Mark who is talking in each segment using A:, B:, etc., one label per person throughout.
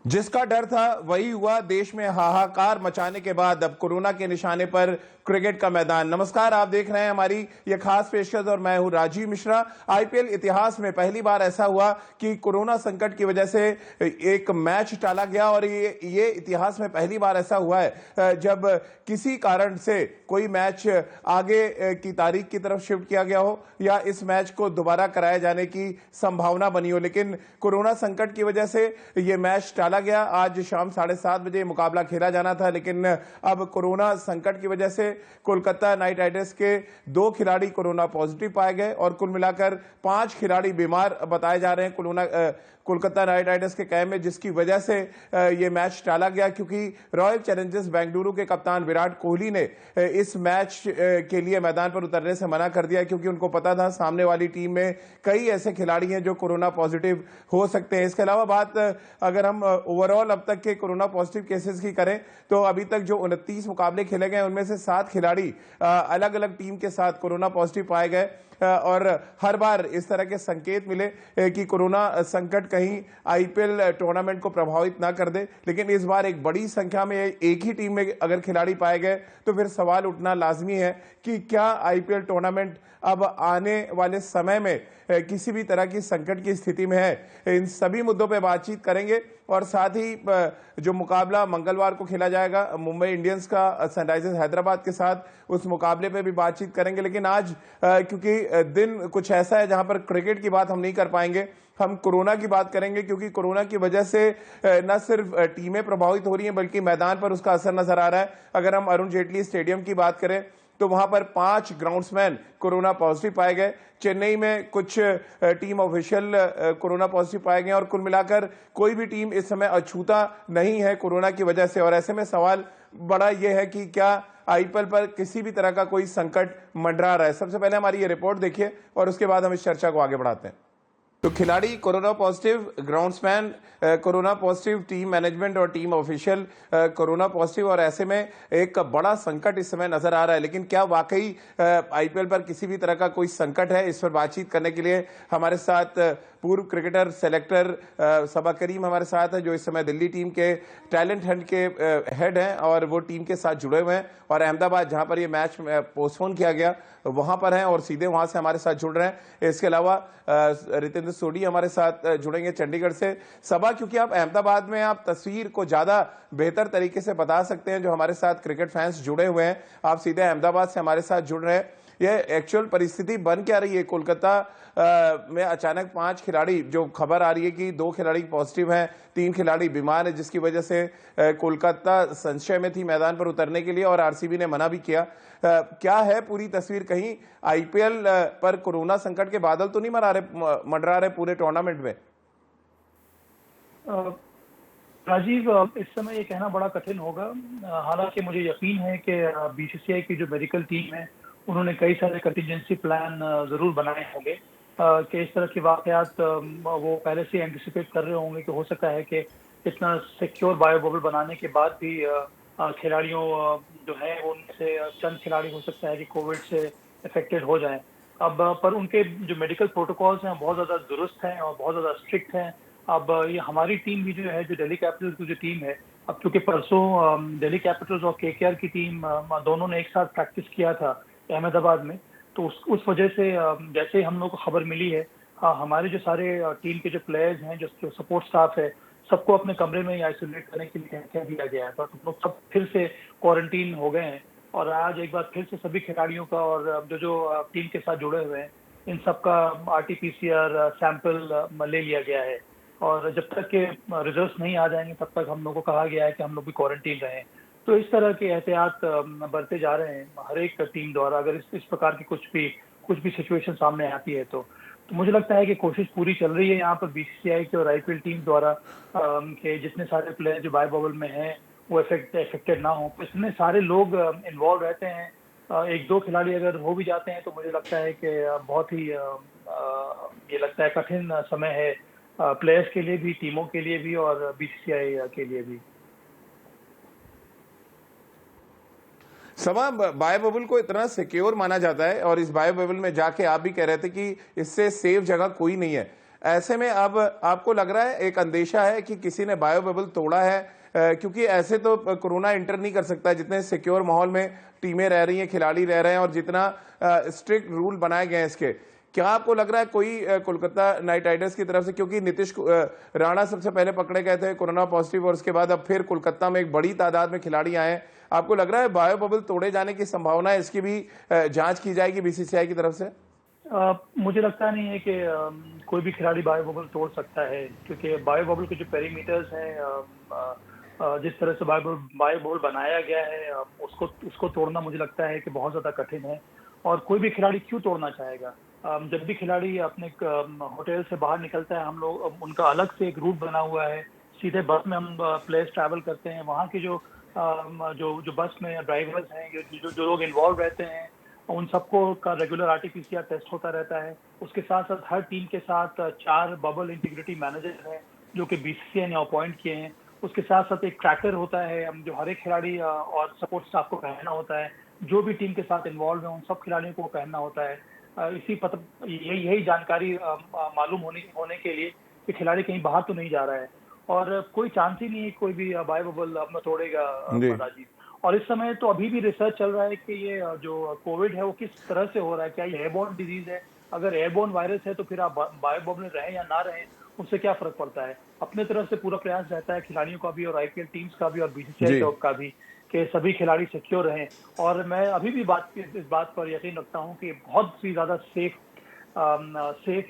A: जिसका डर था वही हुआ। देश में हाहाकार मचाने के बाद अब कोरोना के निशाने पर क्रिकेट का मैदान। नमस्कार, आप देख रहे हैं हमारी ये खास पेशकश और मैं हूं राजीव मिश्रा। आईपीएल इतिहास में पहली बार ऐसा हुआ कि कोरोना संकट की वजह से एक मैच टाला गया और ये इतिहास में पहली बार ऐसा हुआ है जब किसी कारण से कोई मैच आगे की तारीख की तरफ शिफ्ट किया गया हो या इस मैच को दोबारा कराए जाने की संभावना बनी हो, लेकिन कोरोना संकट की वजह से ये मैच टाला गया। आज शाम 7:30 बजे मुकाबला खेला जाना था, लेकिन अब कोरोना संकट की वजह से कोलकाता नाइट राइडर्स के 2 खिलाड़ी कोरोना पॉजिटिव पाए गए और कुल मिलाकर 5 खिलाड़ी बीमार बताए जा रहे हैं कोलकाता नाइट राइडर्स के कैंप में, जिसकी वजह से ये मैच टाला गया क्योंकि रॉयल चैलेंजर्स बेंगलुरु के कप्तान विराट कोहली ने इस मैच के लिए मैदान पर उतरने से मना कर दिया क्योंकि उनको पता था सामने वाली टीम में कई ऐसे खिलाड़ी हैं जो कोरोना पॉजिटिव हो सकते हैं। इसके अलावा बात अगर हम ओवरऑल अब तक के कोरोना पॉजिटिव केसेस की करें तो अभी तक जो 29 मुकाबले खेले गए उनमें से 7 खिलाड़ी अलग अलग टीम के साथ कोरोना पॉजिटिव पाए गए और हर बार इस तरह के संकेत मिले कि कोरोना संकट कहीं आईपीएल टूर्नामेंट को प्रभावित ना कर दे, लेकिन इस बार एक बड़ी संख्या में एक ही टीम में अगर खिलाड़ी पाए गए तो फिर सवाल उठना लाजमी है कि क्या आईपीएल टूर्नामेंट अब आने वाले समय में किसी भी तरह की संकट की स्थिति में है। इन सभी मुद्दों पर बातचीत करेंगे और साथ ही जो मुकाबला मंगलवार को खेला जाएगा मुंबई इंडियंस का सनराइजर्स हैदराबाद के साथ, उस मुकाबले पे भी बातचीत करेंगे। लेकिन आज क्योंकि दिन कुछ ऐसा है जहां पर क्रिकेट की बात हम नहीं कर पाएंगे, हम कोरोना की बात करेंगे क्योंकि कोरोना की वजह से न सिर्फ टीमें प्रभावित हो रही हैं बल्कि मैदान पर उसका असर नजर आ रहा है। अगर हम अरुण जेटली स्टेडियम की बात करें तो वहां पर 5 ग्राउंड्समैन कोरोना पॉजिटिव पाए गए। चेन्नई में कुछ टीम ऑफिशियल कोरोना पॉजिटिव पाए गए और कुल मिलाकर कोई भी टीम इस समय अछूता नहीं है कोरोना की वजह से। और ऐसे में सवाल बड़ा यह है कि क्या आईपीएल पर किसी भी तरह का कोई संकट मंडरा रहा है। सबसे पहले हमारी ये रिपोर्ट देखिए और उसके बाद हम इस चर्चा को आगे बढ़ाते हैं। तो खिलाड़ी corona positive, groundsman corona positive, team management और टीम ऑफिशियल कोरोना पॉजिटिव और ऐसे में एक बड़ा संकट इस समय नजर आ रहा है। लेकिन क्या वाकई आईपीएल पर किसी भी तरह का कोई संकट है? इस पर बातचीत करने के लिए हमारे साथ पूर्व क्रिकेटर सेलेक्टर सबा करीम हमारे साथ है, जो इस समय दिल्ली टीम के टैलेंट हंट के हेड हैं और वो टीम के साथ जुड़े हुए हैं और अहमदाबाद जहां पर ये मैच पोस्टपोन किया गया वहां पर हैं और सीधे वहां से हमारे साथ जुड़ रहे हैं। इसके अलावा रितेंद्र सोडी हमारे साथ जुड़ेंगे चंडीगढ़ से। सबा, क्योंकि आप अहमदाबाद में आप तस्वीर को ज्यादा बेहतर तरीके से बता सकते हैं, जो हमारे साथ क्रिकेट फैंस जुड़े हुए हैं, आप सीधे अहमदाबाद से हमारे साथ जुड़ रहे हैं। ये एक्चुअल परिस्थिति बन क्या रही है? कोलकाता में अचानक 5 खिलाड़ी, जो खबर आ रही है कि 2 खिलाड़ी पॉजिटिव हैं, 3 खिलाड़ी बीमार हैं, जिसकी वजह से कोलकाता संशय में थी मैदान पर उतरने के लिए और आरसीबी ने मना भी किया। क्या है पूरी तस्वीर? कहीं आईपीएल पर कोरोना संकट के बादल तो नहीं मंडरा रहे पूरे टूर्नामेंट में?
B: राजीव, इस समय ये कहना बड़ा कठिन होगा। हालांकि मुझे यकीन है कि बीसीसीआई की जो मेडिकल टीम है उन्होंने कई सारे कंटिजेंसी प्लान जरूर बनाए होंगे कि इस तरह के वाकयात वो पहले से एंटिसिपेट कर रहे होंगे कि हो सकता है कि इतना सिक्योर बायो बबल बनाने के बाद भी खिलाड़ियों जो है उनमें से चंद खिलाड़ी हो सकता है कि कोविड से अफेक्टेड हो जाएं। अब पर उनके जो मेडिकल प्रोटोकॉल्स हैं बहुत ज़्यादा दुरुस्त हैं और बहुत ज़्यादा स्ट्रिक्ट हैं। अब ये हमारी टीम भी जो है, जो दिल्ली कैपिटल्स की जो टीम है, अब क्योंकि परसों दिल्ली कैपिटल्स और केकेआर की टीम दोनों ने एक साथ प्रैक्टिस किया था अहमदाबाद में, तो उस वजह से जैसे हम लोग को खबर मिली है, हमारे जो सारे टीम के जो प्लेयर्स हैं, जो सपोर्ट स्टाफ है, सबको अपने कमरे में ही आइसोलेट करने के लिए कह दिया गया है। तो हम लोग सब फिर से क्वारंटीन हो गए हैं और आज एक बार फिर से सभी खिलाड़ियों का और जो टीम के साथ जुड़े हुए हैं इन सबका RT-PCR सैंपल ले लिया गया है और जब तक के रिजल्ट्स नहीं आ जाएंगे तब तक हम लोग को कहा गया है कि हम लोग भी क्वारंटीन रहें। तो इस तरह के एहतियात बरते जा रहे हैं हर एक टीम द्वारा। अगर इस प्रकार की कुछ भी सिचुएशन सामने आती है तो मुझे लगता है कि कोशिश पूरी चल रही है यहाँ पर बीसीसीआई की और आईपीएल टीम द्वारा कि जितने सारे प्लेयर जो बायो बबल में हैं वो इफेक्टेड ना हो। इसमें सारे लोग इन्वॉल्व रहते हैं। 1-2 खिलाड़ी अगर हो भी जाते हैं तो मुझे लगता है कि बहुत ही ये लगता है कठिन समय है प्लेयर्स के लिए भी, टीमों के लिए भी और बीसीसीआई के लिए भी।
A: समा, बायो बबल को इतना सिक्योर माना जाता है और इस बायो बबल में जाके आप भी कह रहे थे कि इससे सेफ जगह कोई नहीं है। ऐसे में अब आपको लग रहा है, एक अंदेशा है कि किसी ने बायो बबल तोड़ा है, क्योंकि ऐसे तो कोरोना एंटर नहीं कर सकता जितने सिक्योर माहौल में टीमें रह रही हैं, खिलाड़ी रह रहे हैं और जितना स्ट्रिक्ट रूल बनाए गए हैं इसके। क्या आपको लग रहा है कोई कोलकाता नाइट राइडर्स की तरफ से, क्योंकि नीतीश राणा सबसे पहले पकड़े गए थे कोरोना पॉजिटिव और उसके बाद अब फिर कोलकाता में एक बड़ी तादाद में खिलाड़ी आए हैं, आपको लग रहा है बायो बबल तोड़े जाने की संभावना है, इसकी भी जांच की जाएगी बीसीसीआई की तरफ से?
B: मुझे लगता नहीं है कि कोई भी खिलाड़ी बायो बबल तोड़ सकता है, क्योंकि बायो बबल के जो पेरीमीटर्स हैं, जिस तरह से बायो बबल बनाया गया है, उसको तोड़ना मुझे लगता है कि बहुत ज़्यादा कठिन है। और कोई भी खिलाड़ी क्यों तोड़ना चाहेगा? जब भी खिलाड़ी अपने होटल से बाहर निकलता है, हम लोग उनका अलग से एक रूट बना हुआ है, सीधे बस में हम प्लेयर्स ट्रैवल करते हैं। वहाँ की जो बस में ड्राइवर्स हैं, जो लोग इन्वॉल्व रहते हैं, उन सबको का रेगुलर आरटीपीसीआर टेस्ट होता रहता है। उसके साथ साथ हर टीम के साथ 4 बबल इंटीग्रिटी मैनेजर हैं जो कि बीसीसीआई ने अपॉइंट किए हैं। उसके साथ साथ एक ट्रैकर होता है जो हर एक खिलाड़ी और सपोर्ट स्टाफ को पहनना होता है। जो भी टीम के साथ इन्वॉल्व है उन सब खिलाड़ियों को पहनना होता है। यही जानकारी मालूम होने के लिए कि खिलाड़ी कहीं बाहर तो नहीं जा रहा है। और कोई चांस ही नहीं है कोई भी बायो बबल अपना तोड़ेगा राजीव। और इस समय तो अभी भी रिसर्च चल रहा है कि ये जो कोविड है वो किस तरह से हो रहा है, क्या ये एयरबोर्न डिजीज है? अगर एयरबोर्न वायरस है तो फिर आप बायो बबल रहें या ना रहें, उससे क्या फर्क पड़ता है? अपने तरफ से पूरा प्रयास रहता है खिलाड़ियों का भी और आईपीएल टीम्स का भी और बीसीसीआई का भी कि सभी खिलाड़ी सिक्योर रहें। और मैं अभी भी इस बात पर यकीन रखता हूँ कि बहुत ही ज़्यादा सेफ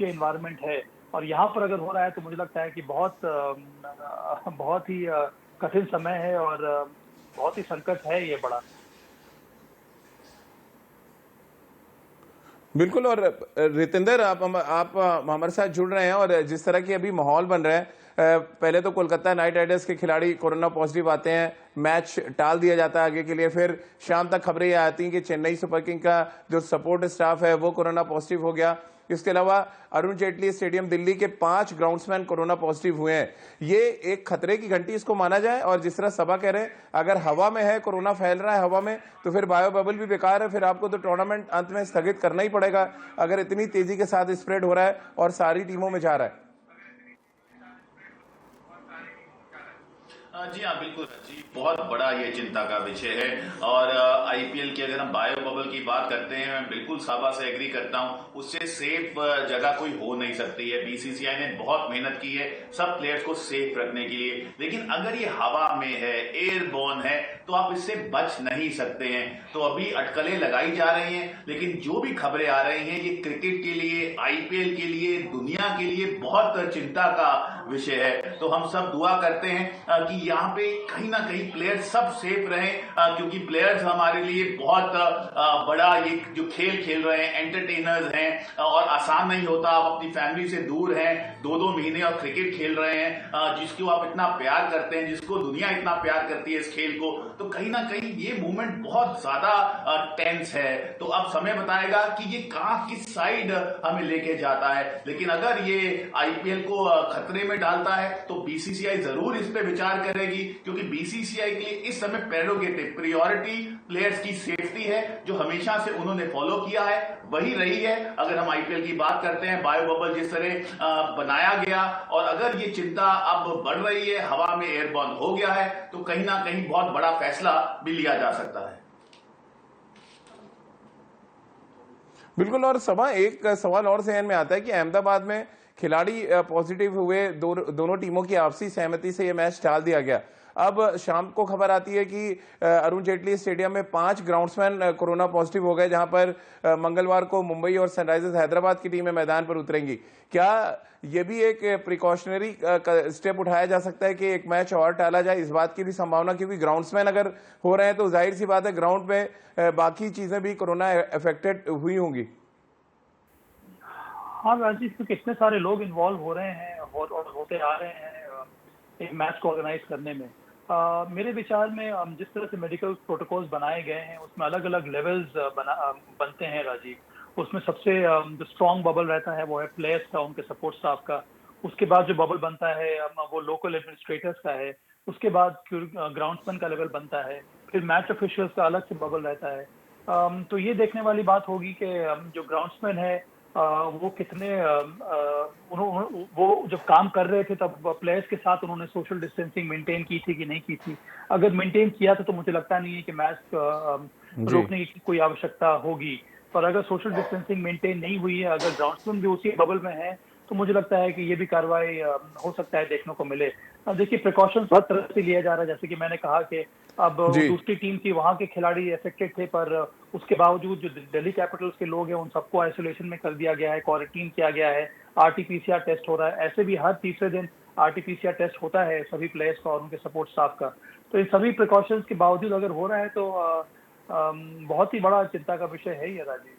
B: ये इन्वायरमेंट है। और यहाँ पर अगर हो रहा है तो मुझे लगता है कि बहुत ही कठिन समय है और बहुत ही संकट है ये बड़ा।
A: बिल्कुल। और रितेंद्र, आप हमारे साथ जुड़ रहे हैं और जिस तरह की अभी माहौल बन रहा है, पहले तो कोलकाता नाइट राइडर्स के खिलाड़ी कोरोना पॉजिटिव आते हैं, मैच टाल दिया जाता है आगे के लिए, फिर शाम तक खबरें ये आती हैं कि चेन्नई सुपर किंग का जो सपोर्ट स्टाफ है वो कोरोना पॉजिटिव हो गया। इसके अलावा अरुण जेटली स्टेडियम दिल्ली के 5 ग्राउंड्समैन कोरोना पॉजिटिव हुए हैं। ये एक खतरे की घंटी इसको माना जाए? और जिस तरह सभा कह रहे हैं, अगर हवा में है, कोरोना फैल रहा है हवा में, तो फिर बायो बबल भी बेकार है, फिर आपको तो टूर्नामेंट अंत में स्थगित करना ही पड़ेगा अगर इतनी तेजी के साथ स्प्रेड हो रहा है और सारी टीमों में जा रहा है।
C: जी हाँ, बिल्कुल जी, बहुत बड़ा ये चिंता का विषय है। और आईपीएल की अगर हम बायो बबल की बात करते हैं, मैं बिल्कुल साबा से एग्री करता हूँ, उससे सेफ जगह कोई हो नहीं सकती है। बीसीसीआई ने बहुत मेहनत की है सब प्लेयर्स को सेफ रखने के लिए, लेकिन अगर ये हवा में है, एयरबॉर्न है, तो आप इससे बच नहीं सकते हैं। तो अभी अटकलें लगाई जा रही हैं, लेकिन जो भी खबरें आ रही हैं ये क्रिकेट के लिए, आईपीएल के लिए, दुनिया के लिए बहुत चिंता का विषय है। तो हम सब दुआ करते हैं कि यहाँ पे कहीं ना कहीं प्लेयर्स सब सेफ रहें, क्योंकि प्लेयर्स हमारे लिए बहुत बड़ा ये जो खेल खेल रहे हैं, एंटरटेनर्स हैं और आसान नहीं होता। आप अपनी फैमिली से दूर हैं 2-2 महीने और क्रिकेट खेल रहे हैं, जिसको आप इतना प्यार करते हैं, जिसको दुनिया इतना प्यार करती है इस खेल को, तो कहीं ना कहीं ये मूवमेंट बहुत ज्यादा टेंस है। तो अब समय बताएगा कि ये कहां किस साइड हमें लेके जाता है। लेकिन अगर ये आईपीएल को खतरे में डालता है तो बीसीसीआई जरूर इस पे विचार करेगी, क्योंकि बीसीसीआई के लिए इस समय प्रेरोगेटिव प्रायोरिटी प्लेयर्स की सेफ्टी है, जो हमेशा से उन्होंने फॉलो किया है वही रही है। अगर हम आईपीएल की बात करते हैं, बायो बबल जिस तरह बनाया गया, और अगर ये चिंता अब बढ़ रही है, हवा में एयरबॉर्न हो गया है, तो कहीं ना कहीं बहुत बड़ा फैसला भी लिया जा सकता है।
A: बिल्कुल। और सभा, एक सवाल और जहन में आता है कि अहमदाबाद में खिलाड़ी पॉजिटिव हुए, दोनों टीमों की आपसी सहमति से यह मैच टाल दिया गया। अब शाम को खबर आती है कि अरुण जेटली स्टेडियम में 5 ग्राउंड्समैन कोरोना पॉजिटिव हो गए, जहां पर मंगलवार को मुंबई और सनराइजर्स हैदराबाद की टीमें मैदान पर उतरेंगी। क्या यह भी एक प्रिकॉशनरी स्टेप उठाया जा सकता है कि एक मैच और टाला जाए? इस बात की भी संभावना, क्योंकि ग्राउंड्समैन अगर हो रहे हैं तो जाहिर सी बात है ग्राउंड पे बाकी चीजें भी कोरोना अफेक्टेड हुई होंगी।
B: हाँ राजीव, क्योंकि इतने सारे लोग इन्वॉल्व हो रहे हैं और होते आ रहे हैं एक मैच को ऑर्गेनाइज करने में। मेरे विचार में जिस तरह से मेडिकल प्रोटोकॉल्स बनाए गए हैं उसमें अलग अलग लेवल्स बनते हैं राजीव। उसमें सबसे जो स्ट्रॉन्ग बबल रहता है वो है प्लेयर्स का, उनके सपोर्ट स्टाफ का। उसके बाद जो बबल बनता है वो लोकल एडमिनिस्ट्रेटर्स का है। उसके बाद ग्राउंड्समैन का लेवल बनता है। फिर मैच ऑफिशियल्स का अलग से बबल रहता है। तो ये देखने वाली बात होगी कि जो ग्राउंड्समैन है वो कितने वो जब काम कर रहे थे तब प्लेयर्स के साथ उन्होंने सोशल डिस्टेंसिंग मेंटेन की थी कि नहीं की थी। अगर मेंटेन किया था तो मुझे लगता नहीं है कि मैच रोकने की कोई आवश्यकता होगी, पर अगर सोशल डिस्टेंसिंग मेंटेन नहीं हुई है, अगर ग्राउंड्समैन भी उसी बबल में है, तो मुझे लगता है कि ये भी कार्रवाई हो सकता है देखने को मिले। देखिए प्रिकॉशंस हर तरह से लिया जा रहा है, जैसे कि मैंने कहा कि अब दूसरी टीम थी, वहां के खिलाड़ी अफेक्टेड थे, पर उसके बावजूद जो दिल्ली कैपिटल्स के लोग हैं उन सबको आइसोलेशन में कर दिया गया है, क्वारंटीन किया गया है, आरटीपीसीआर टेस्ट हो रहा है। ऐसे भी हर तीसरे दिन आरटीपीसीआर टेस्ट होता है सभी प्लेयर्स का और उनके सपोर्ट स्टाफ का। तो इन सभी प्रिकॉशंस के बावजूद अगर हो रहा है तो बहुत ही बड़ा चिंता का विषय है ये राजीव।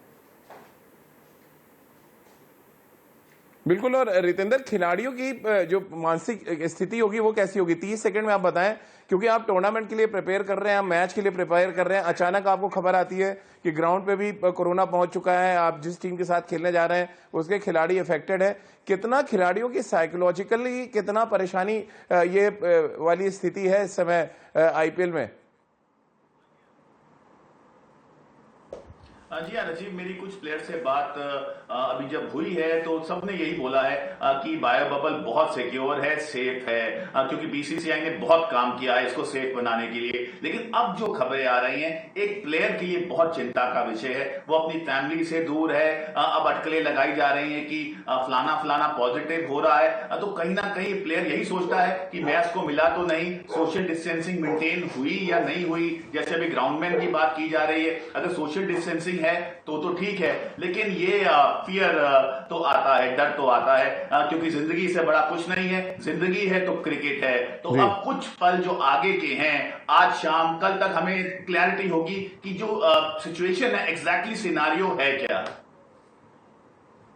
A: बिल्कुल। और रितेंद्र, खिलाड़ियों की जो मानसिक स्थिति होगी वो कैसी होगी? 30 सेकंड में आप बताएं, क्योंकि आप टूर्नामेंट के लिए प्रिपेयर कर रहे हैं, आप मैच के लिए प्रिपेयर कर रहे हैं, अचानक आपको खबर आती है कि ग्राउंड पे भी कोरोना पहुंच चुका है, आप जिस टीम के साथ खेलने जा रहे हैं उसके खिलाड़ी अफेक्टेड है। कितना खिलाड़ियों की साइकोलॉजिकली कितना परेशानी ये वाली स्थिति है इस समय आईपीएल में?
C: जी हाँ राजीव, मेरी कुछ प्लेयर से बात अभी जब हुई है तो सबने यही बोला है कि बायो बबल बहुत सिक्योर है, सेफ है, क्योंकि बीसीसीआई ने बहुत काम किया है इसको सेफ बनाने के लिए। लेकिन अब जो खबरें आ रही हैं, एक प्लेयर के लिए बहुत चिंता का विषय है, वो अपनी फैमिली से दूर है। अब अटकलें लगाई जा रही हैं कि फलाना फलाना पॉजिटिव हो रहा है, तो कहीं ना कहीं प्लेयर यही सोचता है कि मैच को मिला तो नहीं, सोशल डिस्टेंसिंग मेंटेन हुई या नहीं हुई। जैसे अभी ग्राउंडमैन की बात की जा रही है, अगर सोशल डिस्टेंसिंग है तो ठीक है, लेकिन ये फियर तो आता है, डर तो आता है, क्योंकि जिंदगी से बड़ा कुछ नहीं है। जिंदगी है तो क्रिकेट है। तो अब कुछ पल जो आगे के हैं, आज शाम कल तक हमें क्लैरिटी होगी कि जो सिचुएशन है, एग्जैक्टली सिनारियो है क्या।